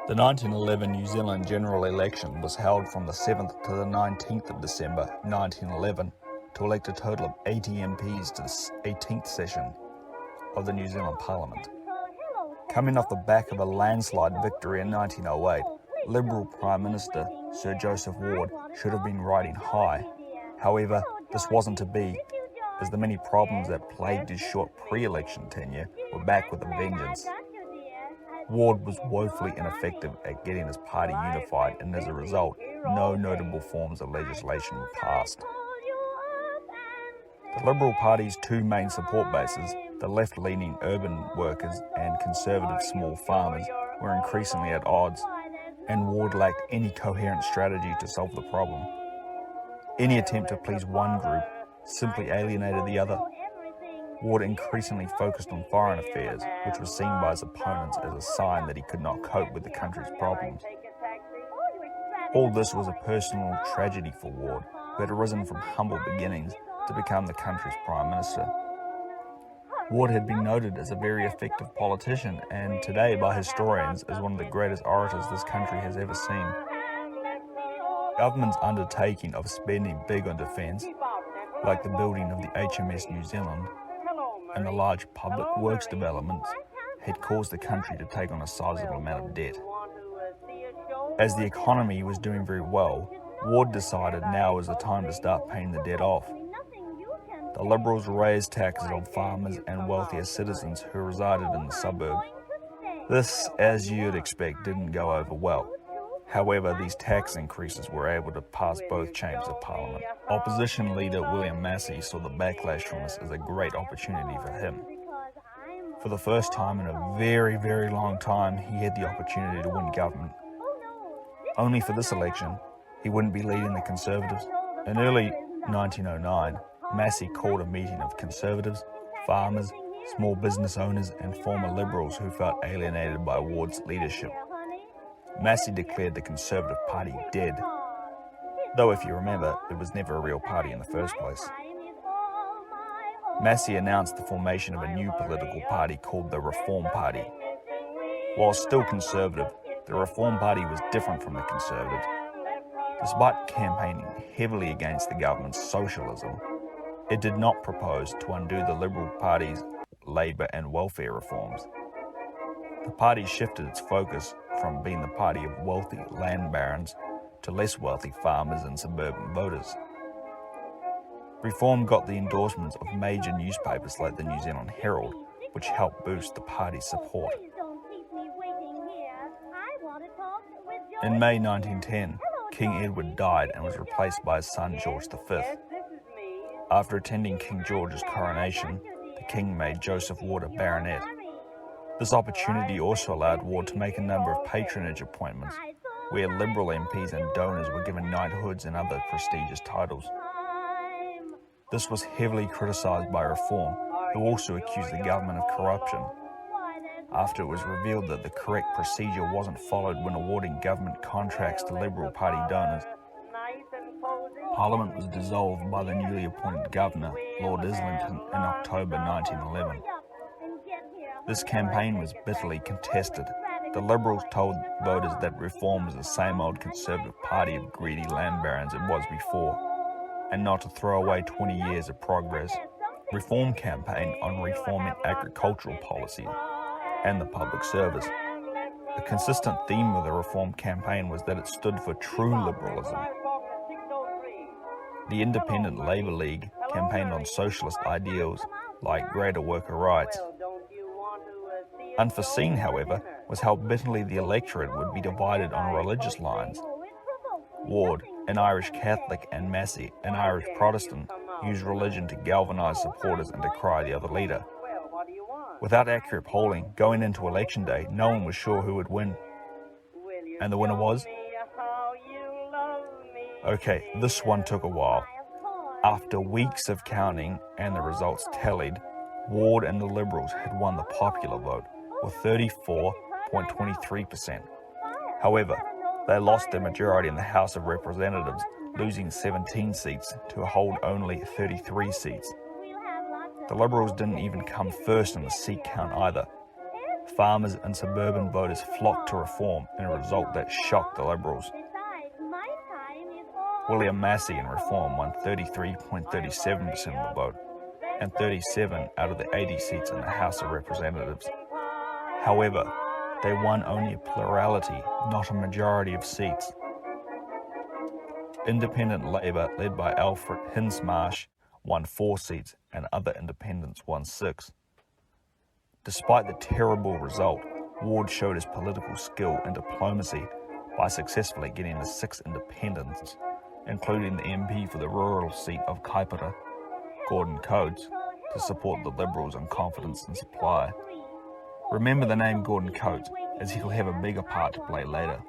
The 1911 New Zealand general election was held from the 7th to the 19th of December 1911 to elect a total of 80 MPs to the 18th session of the New Zealand Parliament. Coming off the back of a landslide victory in 1908, Liberal Prime Minister Sir Joseph Ward should have been riding high. However, this wasn't to be, as the many problems that plagued his short pre-election tenure were back with a vengeance. Ward was woefully ineffective at getting his party unified, and as a result, no notable forms of legislation were passed. The Liberal Party's two main support bases, the left-leaning urban workers and conservative small farmers, were increasingly at odds, and Ward lacked any coherent strategy to solve the problem. Any attempt to please one group simply alienated the other. Ward increasingly focused on foreign affairs, which was seen by his opponents as a sign that he could not cope with the country's problems. All this was a personal tragedy for Ward, who had risen from humble beginnings to become the country's Prime Minister. Ward had been noted as a very effective politician, and today by historians as one of the greatest orators this country has ever seen. Government's undertaking of spending big on defence, like the building of the HMS New Zealand, and the large public works developments, had caused the country to take on a sizable amount of debt. As the economy was doing very well, Ward decided now was the time to start paying the debt off. The Liberals raised taxes on farmers and wealthier citizens who resided in the suburbs. This, as you'd expect, didn't go over well. However, these tax increases were able to pass both chambers of Parliament. Opposition leader William Massey saw the backlash from this as a great opportunity for him. For the first time in a very, very long time, he had the opportunity to win government. Only for this election, he wouldn't be leading the Conservatives. In early 1909, Massey called a meeting of Conservatives, farmers, small business owners and former Liberals who felt alienated by Ward's leadership. Massey declared the Conservative Party dead, though if you remember, it was never a real party in the first place. Massey announced the formation of a new political party called the Reform Party. While still conservative, the Reform Party was different from the Conservatives. Despite campaigning heavily against the government's socialism, it did not propose to undo the Liberal Party's labour and welfare reforms. The party shifted its focus from being the party of wealthy land barons to less wealthy farmers and suburban voters. Reform got the endorsements of major newspapers like the New Zealand Herald, which helped boost the party's support. In May 1910, King Edward died and was replaced by his son George V. After attending King George's coronation, the king made Joseph Ward a baronet. This opportunity also allowed Ward to make a number of patronage appointments, where Liberal MPs and donors were given knighthoods and other prestigious titles. This was heavily criticised by Reform, who also accused the government of corruption. After it was revealed that the correct procedure wasn't followed when awarding government contracts to Liberal Party donors, Parliament was dissolved by the newly appointed Governor, Lord Islington, in October 1911. This campaign was bitterly contested. The Liberals told voters that Reform was the same old Conservative Party of greedy land barons it was before, and not to throw away 20 years of progress. Reform campaigned on reforming agricultural policy and the public service. A consistent theme of the Reform campaign was that it stood for true liberalism. The Independent Labour League campaigned on socialist ideals like greater worker rights. Unforeseen, however, was how bitterly the electorate would be divided on religious lines. Ward, an Irish Catholic, and Massey, an Irish Protestant, used religion to galvanise supporters and decry the other leader. Without accurate polling, going into election day, no one was sure who would win. And the winner was? Okay, this one took a while. After weeks of counting and the results tallied, Ward and the Liberals had won the popular vote with 34.23%. However, they lost their majority in the House of Representatives, losing 17 seats to hold only 33 seats. The Liberals didn't even come first in the seat count either. farmers and suburban voters flocked to reform in a result that shocked the Liberals. William Massey in Reform won 33.37% of the vote and 37 out of the 80 seats in the House of Representatives. However, they won only a plurality, not a majority of seats. Independent Labour, led by Alfred Hinsmarsh, won 4 seats and other independents won 6. Despite the terrible result, Ward showed his political skill and diplomacy by successfully getting the 6 independents, including the MP for the rural seat of Kaipara, Gordon Coates, to support the Liberals on confidence and supply. Remember the name Gordon Coates, as he'll have a bigger part to play later.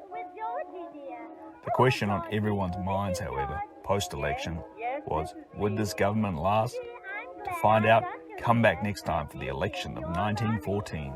The question on everyone's minds, however, post-election, was, would this government last? To find out, come back next time for the election of 1914.